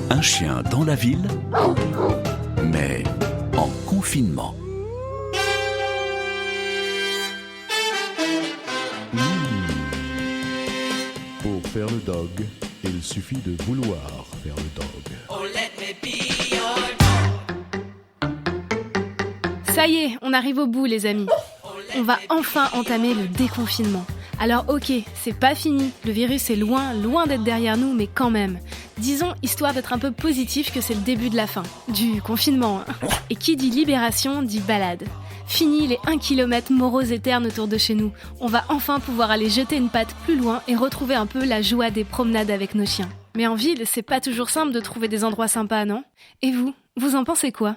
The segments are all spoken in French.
Un chien dans la ville, mais en confinement. Pour faire le dog, il suffit de vouloir faire le dog. Ça y est, on arrive au bout les amis. On va enfin entamer le déconfinement. Alors ok, c'est pas fini, le virus est loin d'être derrière nous, mais quand même. Disons, histoire d'être un peu positif, que c'est le début de la fin. Du confinement, hein. Et qui dit libération, dit balade. Fini les 1 km moroses et ternes autour de chez nous. On va enfin pouvoir aller jeter une patte plus loin et retrouver un peu la joie des promenades avec nos chiens. Mais en ville, c'est pas toujours simple de trouver des endroits sympas, non ? Et vous en pensez quoi ?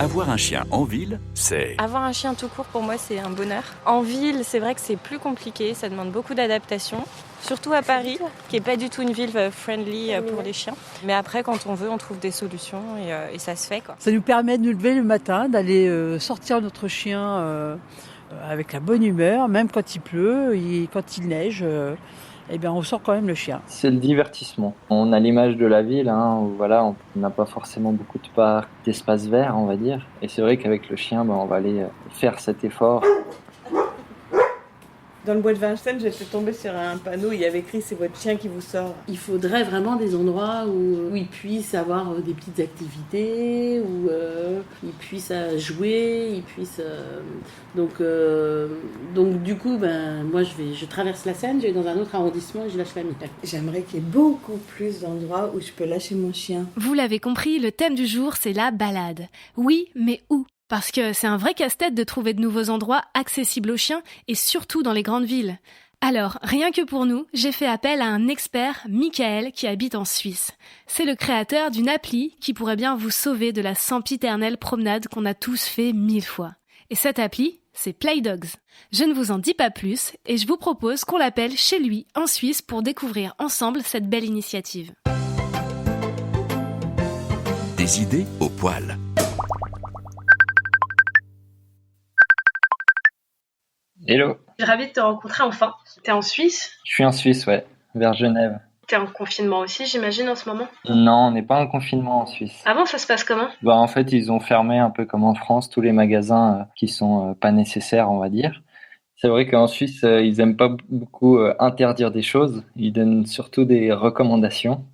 Avoir un chien en ville, c'est... Avoir un chien tout court, pour moi, c'est un bonheur. En ville, c'est vrai que c'est plus compliqué, ça demande beaucoup d'adaptation. Surtout à Paris, qui n'est pas du tout une ville friendly pour les chiens. Mais après, quand on veut, on trouve des solutions et ça se fait, quoi. Ça nous permet de nous lever le matin, d'aller sortir notre chien avec la bonne humeur, même quand il pleut et quand il neige. Eh bien, on sort quand même le chien. C'est le divertissement. On a l'image de la ville, où voilà, on n'a pas forcément beaucoup de parcs, d'espaces verts, on va dire. Et c'est vrai qu'avec le chien, on va aller faire cet effort. Dans le bois de Vincennes, j'étais tombée sur un panneau, il y avait écrit « C'est votre chien qui vous sort ». Il faudrait vraiment des endroits où ils puissent avoir des petites activités, où ils puissent jouer, ils puissent... Donc du coup, moi je traverse la Seine, je vais dans un autre arrondissement et je lâche famille. J'aimerais qu'il y ait beaucoup plus d'endroits où je peux lâcher mon chien. Vous l'avez compris, le thème du jour, c'est la balade. Oui, mais où ? Parce que c'est un vrai casse-tête de trouver de nouveaux endroits accessibles aux chiens et surtout dans les grandes villes. Alors, rien que pour nous, j'ai fait appel à un expert, Michael, qui habite en Suisse. C'est le créateur d'une appli qui pourrait bien vous sauver de la sempiternelle promenade qu'on a tous fait 1000 fois. Et cette appli, c'est Playdogs. Je ne vous en dis pas plus et je vous propose qu'on l'appelle chez lui, en Suisse, pour découvrir ensemble cette belle initiative. Des idées au poil. Hello. Je suis ravie de te rencontrer enfin. T'es en Suisse ? Je suis en Suisse, ouais, vers Genève. T'es en confinement aussi, j'imagine, en ce moment ? Non, on n'est pas en confinement en Suisse. Ah bon, ça se passe comment ? En fait, ils ont fermé un peu comme en France tous les magasins qui sont pas nécessaires, on va dire. C'est vrai qu'en Suisse, ils aiment pas beaucoup interdire des choses. Ils donnent surtout des recommandations.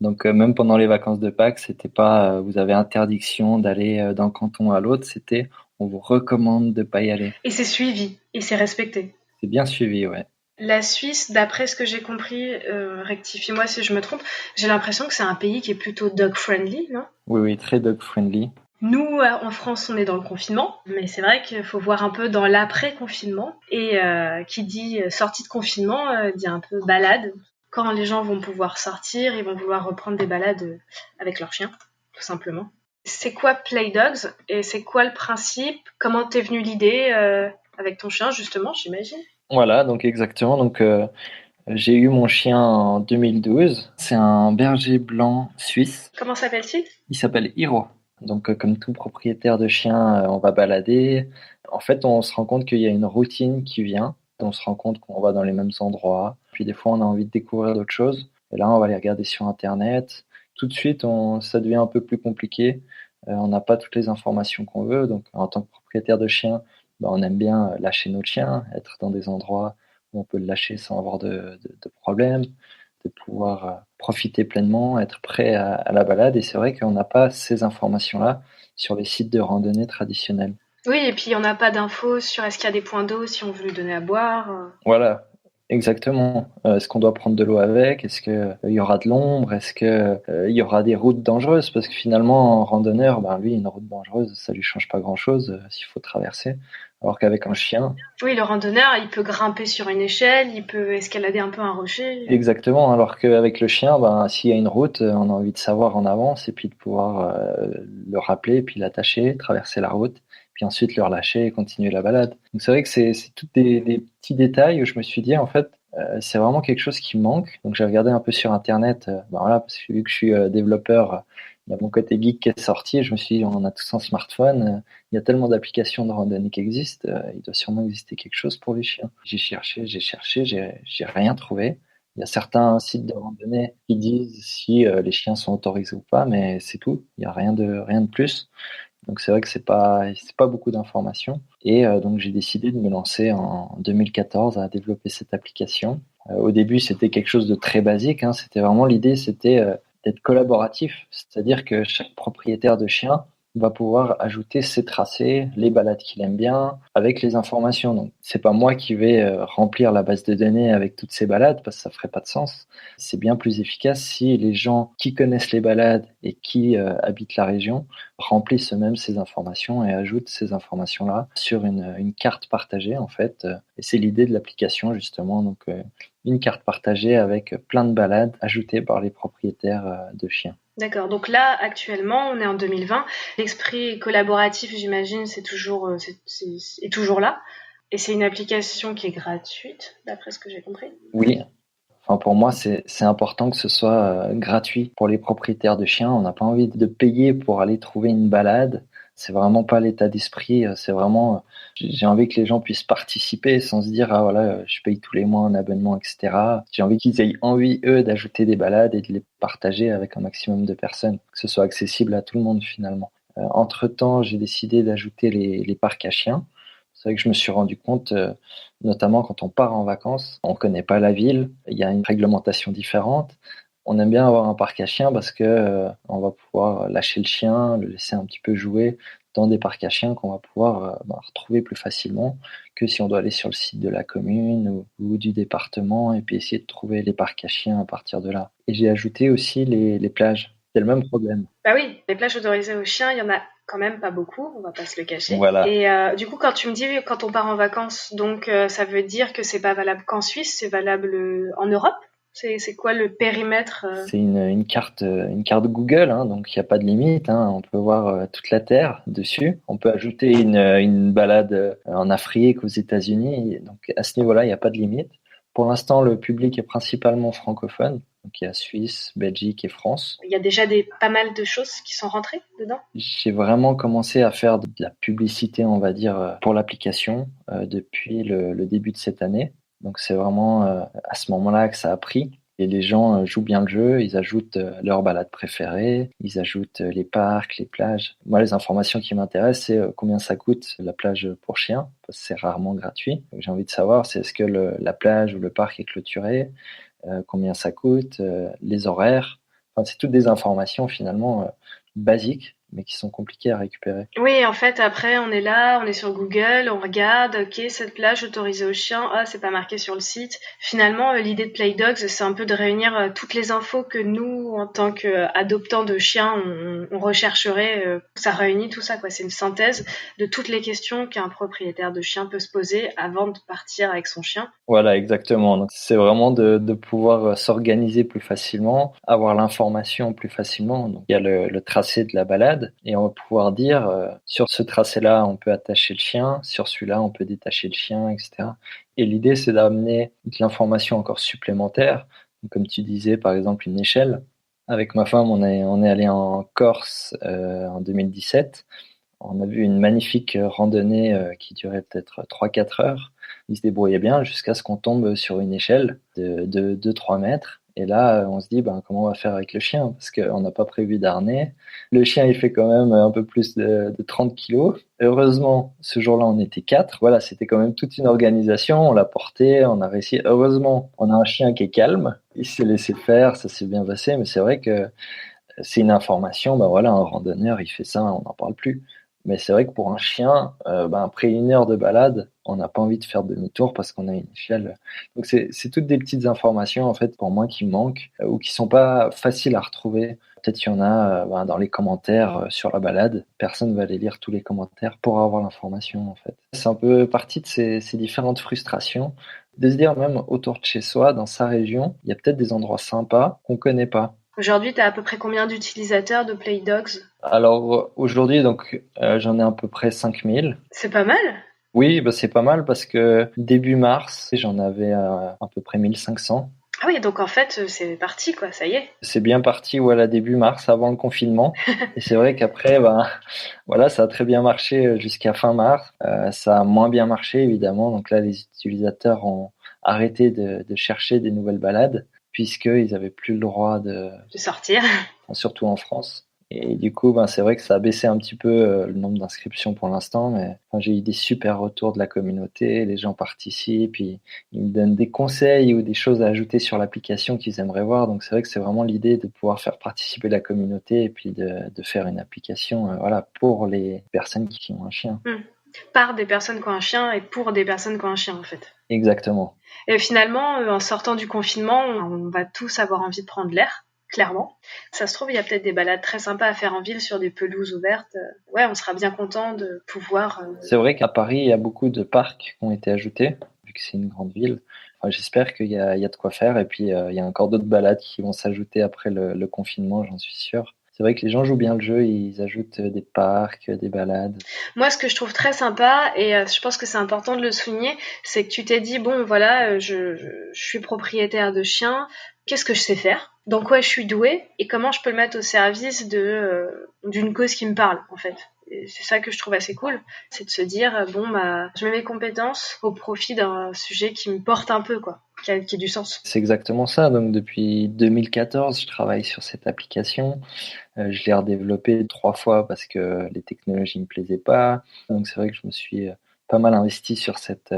Donc même pendant les vacances de Pâques, c'était pas vous avez interdiction d'aller d'un canton à l'autre, c'était on vous recommande de pas y aller. Et c'est suivi, et c'est respecté. C'est bien suivi, ouais. La Suisse, d'après ce que j'ai compris, rectifie-moi si je me trompe, j'ai l'impression que c'est un pays qui est plutôt dog-friendly, non ? Oui, très dog-friendly. Nous, en France, on est dans le confinement, mais c'est vrai qu'il faut voir un peu dans l'après-confinement. Et qui dit sortie de confinement, dit un peu balade. Quand les gens vont pouvoir sortir, ils vont vouloir reprendre des balades avec leurs chiens, tout simplement. C'est quoi Playdogs et c'est quoi le principe ? Comment t'es venue l'idée avec ton chien, justement, j'imagine ? Voilà, donc exactement. Donc j'ai eu mon chien en 2012. C'est un berger blanc suisse. Comment s'appelle-t-il ? Il s'appelle Hiro. Donc comme tout propriétaire de chien, on va balader. En fait, on se rend compte qu'il y a une routine qui vient. On se rend compte qu'on va dans les mêmes endroits. Puis des fois, on a envie de découvrir d'autres choses. Et là, on va les regarder sur Internet. Tout de suite, ça devient un peu plus compliqué. On n'a pas toutes les informations qu'on veut. Donc, en tant que propriétaire de chien, on aime bien lâcher notre chien, être dans des endroits où on peut le lâcher sans avoir de problème, de pouvoir profiter pleinement, être prêt à la balade. Et c'est vrai qu'on n'a pas ces informations-là sur les sites de randonnée traditionnels. Oui, et puis il n'y en a pas d'infos sur est-ce qu'il y a des points d'eau si on veut lui donner à boire. Voilà. Exactement. Est-ce qu'on doit prendre de l'eau avec ? Est-ce qu'il y aura de l'ombre ? Est-ce qu'il y aura des routes dangereuses ? Parce que finalement, en randonneur, lui, une route dangereuse, ça lui change pas grand-chose s'il faut traverser. Alors qu'avec un chien... Oui, le randonneur, il peut grimper sur une échelle, il peut escalader un peu un rocher. Exactement. Alors qu'avec le chien, s'il y a une route, on a envie de savoir en avance et puis de pouvoir le rappeler, puis l'attacher, traverser la route, puis ensuite le relâcher et continuer la balade. Donc c'est vrai que c'est tous des petits détails où je me suis dit, en fait, c'est vraiment quelque chose qui manque. Donc j'ai regardé un peu sur Internet, parce que vu que je suis développeur, Il y a mon côté geek qui est sorti et je me suis dit, on a tous un smartphone, il y a tellement d'applications de randonnée qui existent, il doit sûrement exister quelque chose pour les chiens. J'ai cherché, j'ai rien trouvé. Il y a certains sites de randonnée qui disent si les chiens sont autorisés ou pas, mais c'est tout. Il n'y a rien de plus. Donc c'est vrai que c'est pas beaucoup d'informations. Et donc j'ai décidé de me lancer en 2014 à développer cette application. Au début, c'était quelque chose de très basique. C'était vraiment l'idée, c'était d'être collaboratif, c'est-à-dire que chaque propriétaire de chien va pouvoir ajouter ses tracés, les balades qu'il aime bien, avec les informations. Donc, c'est pas moi qui vais remplir la base de données avec toutes ces balades, parce que ça ferait pas de sens. C'est bien plus efficace si les gens qui connaissent les balades et qui habitent la région remplissent eux-mêmes ces informations et ajoutent ces informations-là sur une carte partagée, en fait. Et c'est l'idée de l'application, justement. Donc, une carte partagée avec plein de balades ajoutées par les propriétaires de chiens. D'accord, donc là, actuellement, on est en 2020. L'esprit collaboratif, j'imagine, est toujours là. Et c'est une application qui est gratuite, d'après ce que j'ai compris. Oui. Enfin, pour moi, c'est important que ce soit gratuit pour les propriétaires de chiens. On n'a pas envie de payer pour aller trouver une balade. C'est vraiment pas l'état d'esprit. C'est vraiment, j'ai envie que les gens puissent participer sans se dire, ah voilà, je paye tous les mois un abonnement, etc. J'ai envie qu'ils aient envie, eux, d'ajouter des balades et de les partager avec un maximum de personnes, que ce soit accessible à tout le monde finalement. Entre-temps, j'ai décidé d'ajouter les parcs à chiens. C'est vrai que je me suis rendu compte, notamment quand on part en vacances, on connaît pas la ville, il y a une réglementation différente. On aime bien avoir un parc à chiens parce que on va pouvoir lâcher le chien, le laisser un petit peu jouer dans des parcs à chiens qu'on va pouvoir retrouver plus facilement que si on doit aller sur le site de la commune ou du département et puis essayer de trouver les parcs à chiens à partir de là. Et j'ai ajouté aussi les plages. C'est le même problème. Bah oui, les plages autorisées aux chiens, il y en a quand même pas beaucoup, on va pas se le cacher. Voilà. Et du coup, quand tu me dis quand on part en vacances, donc ça veut dire que c'est pas valable qu'en Suisse, c'est valable en Europe? C'est quoi le périmètre C'est une carte Google, donc il n'y a pas de limite. On peut voir toute la Terre dessus. On peut ajouter une balade en Afrique, aux États-Unis. Donc à ce niveau-là, il n'y a pas de limite. Pour l'instant, le public est principalement francophone. Donc il y a Suisse, Belgique et France. Il y a déjà pas mal de choses qui sont rentrées dedans. J'ai vraiment commencé à faire de la publicité, on va dire, pour l'application depuis le début de cette année. Donc c'est vraiment à ce moment-là que ça a pris. Et les gens jouent bien le jeu, ils ajoutent leurs balades préférées, ils ajoutent les parcs, les plages. Moi, les informations qui m'intéressent, c'est combien ça coûte la plage pour chiens, parce que c'est rarement gratuit. Donc, j'ai envie de savoir, c'est est-ce que la plage ou le parc est clôturé, combien ça coûte, les horaires. Enfin, c'est toutes des informations finalement basiques, mais qui sont compliquées à récupérer. Oui, en fait, après, on est là, on est sur Google, on regarde, ok, cette plage autorisée aux chiens, ah, c'est pas marqué sur le site. Finalement, l'idée de Playdogs, c'est un peu de réunir toutes les infos que nous, en tant qu'adoptants de chiens, on rechercherait. Ça réunit tout ça, quoi. C'est une synthèse de toutes les questions qu'un propriétaire de chien peut se poser avant de partir avec son chien. Voilà, exactement. Donc, c'est vraiment de pouvoir s'organiser plus facilement, avoir l'information plus facilement. Donc, il y a le tracé de la balade. Et on va pouvoir dire, sur ce tracé-là, on peut attacher le chien, sur celui-là, on peut détacher le chien, etc. Et l'idée, c'est d'amener de l'information encore supplémentaire. Donc, comme tu disais, par exemple, une échelle. Avec ma femme, on est allé en Corse en 2017. On a vu une magnifique randonnée qui durait peut-être 3-4 heures. Il se débrouillait bien jusqu'à ce qu'on tombe sur une échelle de 2-3 mètres. Et là, on se dit, comment on va faire avec le chien? Parce qu'on n'a pas prévu d'harnais. Le chien, il fait quand même un peu plus de 30 kilos. Heureusement, ce jour-là, on était 4. Voilà, c'était quand même toute une organisation. On l'a porté, on a réussi. Heureusement, on a un chien qui est calme. Il s'est laissé faire, ça s'est bien passé. Mais c'est vrai que c'est une information. Un randonneur, il fait ça, on n'en parle plus. Mais c'est vrai que pour un chien, après 1 heure de balade, on n'a pas envie de faire demi-tour parce qu'on a une échelle. Donc c'est toutes des petites informations en fait pour moi qui manquent ou qui sont pas faciles à retrouver. Peut-être qu'il y en a dans les commentaires sur la balade. Personne va aller lire tous les commentaires pour avoir l'information en fait. C'est un peu partie de ces différentes frustrations de se dire même autour de chez soi, dans sa région, il y a peut-être des endroits sympas qu'on connaît pas. Aujourd'hui, tu as à peu près combien d'utilisateurs de Playdogs? Alors aujourd'hui, j'en ai à peu près 5000. C'est pas mal? Oui, c'est pas mal parce que début mars, j'en avais à peu près 1500. Ah oui, donc en fait, c'est parti, quoi, ça y est. C'est bien parti voilà, début mars, avant le confinement. Et c'est vrai qu'après, voilà, ça a très bien marché jusqu'à fin mars. Ça a moins bien marché, évidemment. Donc là, les utilisateurs ont arrêté de chercher des nouvelles balades, puisqu'ils n'avaient plus le droit De sortir. surtout en France. Et du coup, c'est vrai que ça a baissé un petit peu le nombre d'inscriptions pour l'instant, mais j'ai eu des super retours de la communauté, les gens participent, ils me donnent des conseils ou des choses à ajouter sur l'application qu'ils aimeraient voir. Donc c'est vrai que c'est vraiment l'idée de pouvoir faire participer la communauté et puis de faire une application pour les personnes qui ont un chien. Par des personnes qui ont un chien et pour des personnes qui ont un chien, en fait. Exactement. Et finalement, en sortant du confinement, on va tous avoir envie de prendre l'air. Clairement. Ça se trouve, il y a peut-être des balades très sympas à faire en ville sur des pelouses ouvertes. Ouais, on sera bien content de pouvoir... C'est vrai qu'à Paris, il y a beaucoup de parcs qui ont été ajoutés, vu que c'est une grande ville. J'espère qu'il y a de quoi faire. Et puis, il y a encore d'autres balades qui vont s'ajouter après le confinement, j'en suis sûr. C'est vrai que les gens jouent bien le jeu, ils ajoutent des parcs, des balades. Moi, ce que je trouve très sympa, et je pense que c'est important de le souligner, c'est que tu t'es dit, bon, voilà, je suis propriétaire de chien, qu'est-ce que je sais faire ? Dans quoi je suis douée et comment je peux le mettre au service d'une cause qui me parle, en fait. Et c'est ça que je trouve assez cool, c'est de se dire, je mets mes compétences au profit d'un sujet qui me porte un peu, quoi, qui a du sens. C'est exactement ça. Donc, depuis 2014, je travaille sur cette application. Je l'ai redéveloppée 3 fois parce que les technologies ne me plaisaient pas. Donc, c'est vrai que je me suis pas mal investi sur cette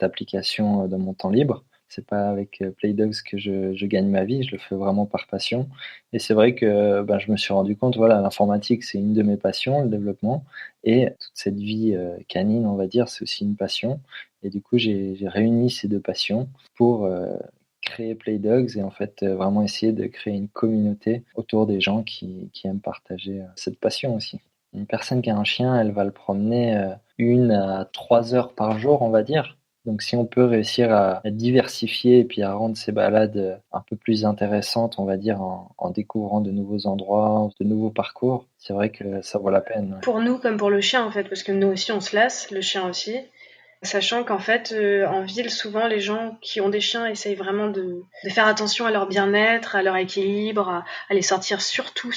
application dans mon temps libre. C'est pas avec Playdogs que je gagne ma vie, je le fais vraiment par passion. Et c'est vrai que je me suis rendu compte, l'informatique, c'est une de mes passions, le développement. Et toute cette vie canine, on va dire, c'est aussi une passion. Et du coup, j'ai réuni ces 2 passions pour créer Playdogs et en fait vraiment essayer de créer une communauté autour des gens qui aiment partager cette passion aussi. Une personne qui a un chien, elle va le promener 1 à 3 heures par jour, on va dire. Donc si on peut réussir à diversifier et puis à rendre ces balades un peu plus intéressantes, on va dire, en découvrant de nouveaux endroits, de nouveaux parcours, c'est vrai que ça vaut la peine. Ouais. Pour nous comme pour le chien, en fait, parce que nous aussi on se lasse, le chien aussi. Sachant qu'en fait, en ville, souvent les gens qui ont des chiens essayent vraiment de faire attention à leur bien-être, à leur équilibre, à les sortir surtout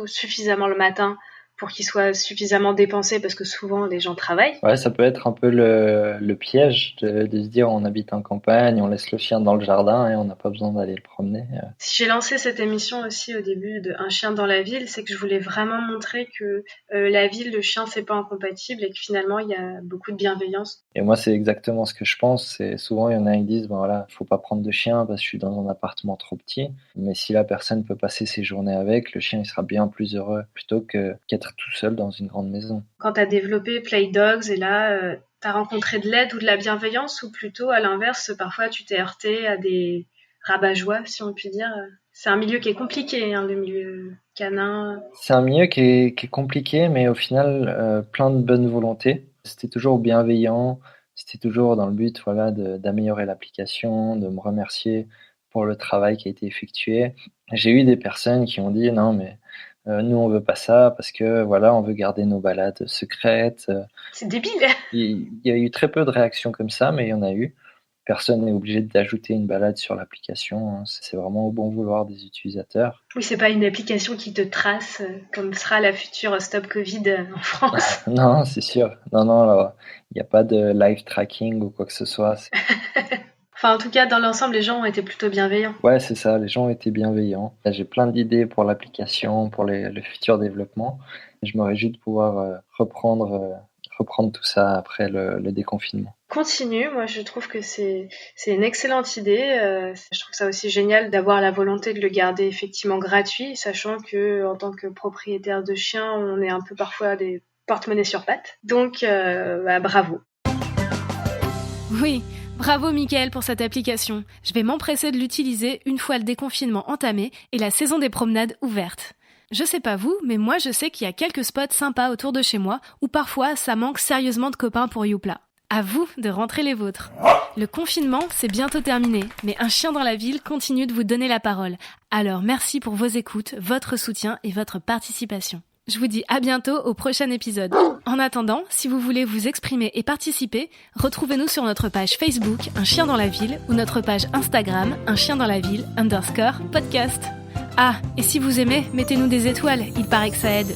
suffisamment le matin pour qu'ils soient suffisamment dépensés parce que souvent les gens travaillent. Ouais, ça peut être un peu le piège de se dire on habite en campagne, on laisse le chien dans le jardin et on n'a pas besoin d'aller le promener. Si j'ai lancé cette émission aussi au début de Un chien dans la ville, c'est que je voulais vraiment montrer que la ville, le chien, c'est pas incompatible et que finalement il y a beaucoup de bienveillance. Et moi, c'est exactement ce que je pense. C'est souvent, il y en a qui disent, faut pas prendre de chien parce que je suis dans un appartement trop petit. Mais si la personne peut passer ses journées avec, le chien, il sera bien plus heureux plutôt qu'être tout seul dans une grande maison. Quand tu as développé Playdogs et là, tu as rencontré de l'aide ou de la bienveillance ou plutôt à l'inverse, parfois tu t'es heurté à des rabat-joie, si on peut dire. C'est un milieu qui est compliqué, le milieu canin. C'est un milieu qui est compliqué, mais au final, plein de bonne volonté. C'était toujours bienveillant, c'était toujours dans le but d'améliorer l'application, de me remercier pour le travail qui a été effectué. J'ai eu des personnes qui ont dit non mais nous on veut pas ça parce que on veut garder nos balades secrètes. C'est débile. Il y a eu très peu de réactions comme ça, mais il y en a eu. Personne n'est obligé d'ajouter une balade sur l'application. C'est vraiment au bon vouloir des utilisateurs. Oui, c'est pas une application qui te trace comme sera la future Stop Covid en France. Non, c'est sûr. Non, il n'y a pas de live tracking ou quoi que ce soit. Enfin, en tout cas, dans l'ensemble, les gens ont été plutôt bienveillants. Ouais, c'est ça. Les gens ont été bienveillants. J'ai plein d'idées pour l'application, pour le futur développement. Je me réjouis de pouvoir reprendre tout ça après le déconfinement. Continue, moi je trouve que c'est une excellente idée. Je trouve ça aussi génial d'avoir la volonté de le garder effectivement gratuit, sachant que en tant que propriétaire de chien, on est un peu parfois des porte-monnaie sur pattes. Donc bravo. Oui, bravo Mickaël pour cette application. Je vais m'empresser de l'utiliser une fois le déconfinement entamé et la saison des promenades ouverte. Je sais pas vous, mais moi je sais qu'il y a quelques spots sympas autour de chez moi où parfois ça manque sérieusement de copains pour Youpla. À vous de rentrer les vôtres. Le confinement, c'est bientôt terminé, mais Un chien dans la ville continue de vous donner la parole. Alors merci pour vos écoutes, votre soutien et votre participation. Je vous dis à bientôt au prochain épisode. En attendant, si vous voulez vous exprimer et participer, retrouvez-nous sur notre page Facebook Un chien dans la ville ou notre page Instagram Un chien dans la ville _podcast. Ah, et si vous aimez, mettez-nous des étoiles, il paraît que ça aide.